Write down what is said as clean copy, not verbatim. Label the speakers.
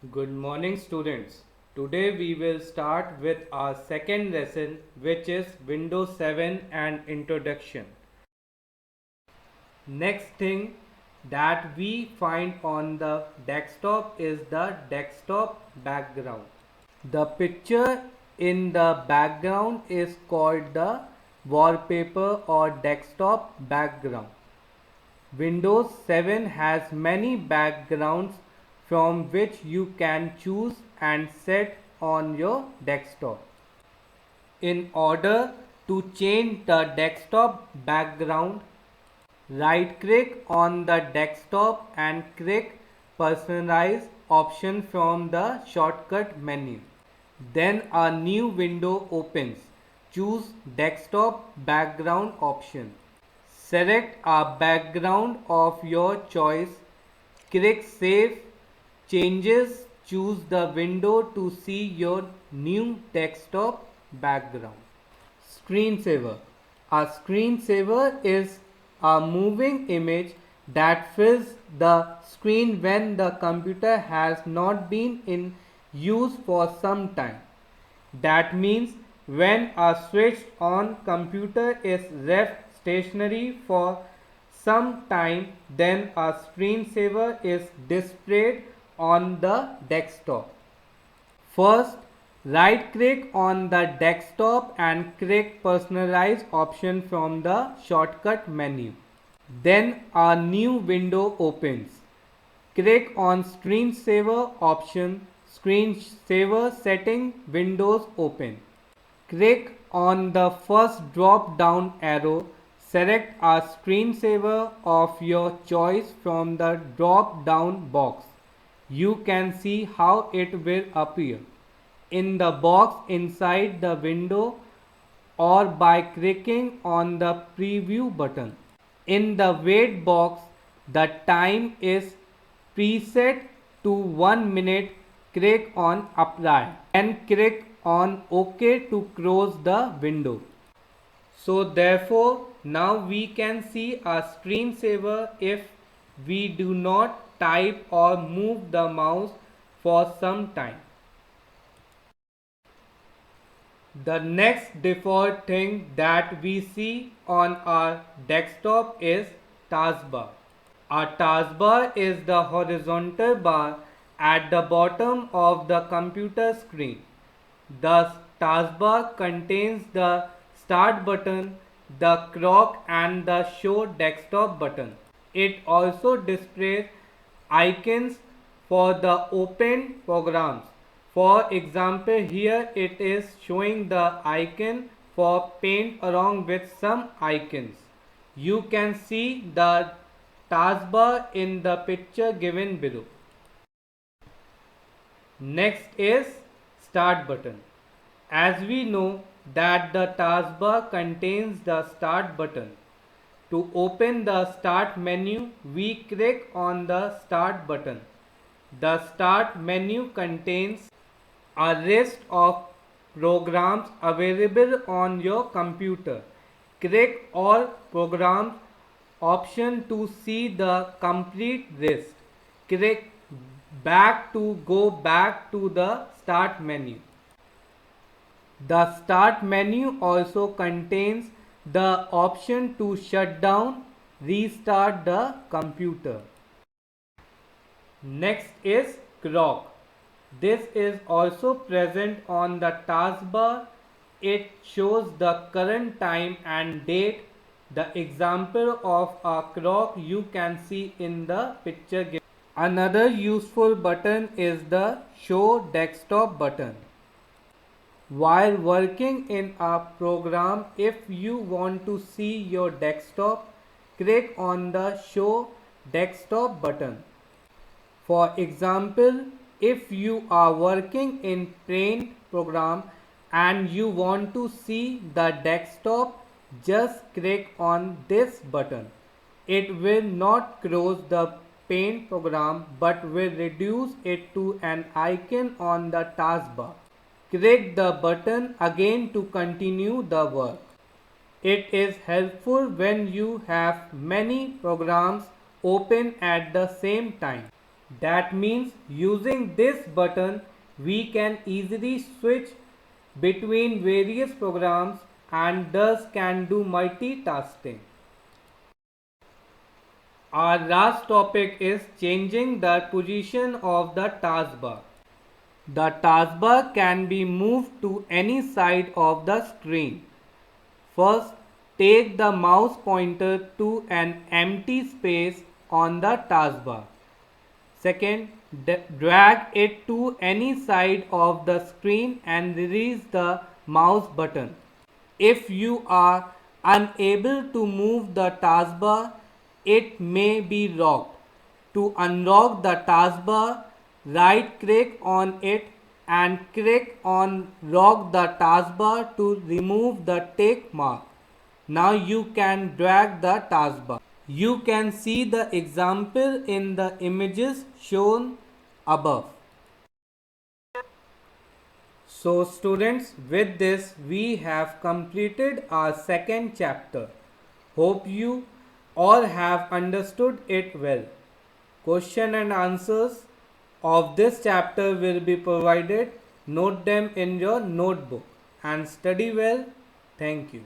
Speaker 1: Good morning, students. Today we will start with our second lesson, which is Windows 7 and Introduction. Next thing that we find on the desktop is the desktop background. The picture in the background is called the wallpaper or desktop background. Windows 7 has many backgrounds from which you can choose and set on your desktop. In order to change the desktop background, right click on the desktop and click Personalize option from the shortcut menu. Then a new window opens. Choose Desktop Background option. Select a background of your choice. Click Save Changes. Choose the window to see your new desktop background. Screensaver. A screensaver is a moving image that fills the screen when the computer has not been in use for some time. That means when a switched on computer is left stationary for some time, then a screensaver is displayed on the desktop. First, right click on the desktop and click Personalize option from the shortcut menu. Then a new window opens. Click on Screensaver option. Screensaver setting windows open. Click on the first drop down arrow. Select a screensaver of your choice from the drop down box. You can see how it will appear in the box inside the window or by clicking on the preview button. In the wait box, the time is preset to 1 minute. Click on apply and click on OK to close the window. So therefore, now we can see a screensaver if we do not type or move the mouse for some time. The next default thing that we see on our desktop is taskbar. A taskbar is the horizontal bar at the bottom of the computer screen. The taskbar contains the start button, the clock and the show desktop button. It also displays icons for the open programs. For example, here it is showing the icon for Paint along with some icons. You can see the taskbar in the picture given below. Next is Start button. As we know that the taskbar contains the Start button. To open the Start menu, we click on the Start button. The Start menu contains a list of programs available on your computer. Click All Programs option to see the complete list. Click Back to go back to the Start menu. The Start menu also contains the option to shut down, restart the computer. Next is Clock. This is also present on the taskbar. It shows the current time and date. The example of a clock you can see in the picture given. Another useful button is the Show Desktop button. While working in a program, if you want to see your desktop, click on the Show Desktop button. For example, if you are working in Paint program and you want to see the desktop, just click on this button. It will not close the Paint program but will reduce it to an icon on the taskbar. Click the button again to continue the work. It is helpful when you have many programs open at the same time. That means using this button we can easily switch between various programs and thus can do multitasking. Our last topic is changing the position of the taskbar. The taskbar can be moved to any side of the screen. First, take the mouse pointer to an empty space on the taskbar. Second, drag it to any side of the screen and release the mouse button. If you are unable to move the taskbar, it may be locked. To unlock the taskbar, right click on it and click on lock the taskbar to remove the tick mark. Now you can drag the taskbar. You can see the example in the images shown above. So students, with this we have completed our second chapter. Hope you all have understood it well. Question and answers of this chapter will be provided. Note them in your notebook and study well. Thank you.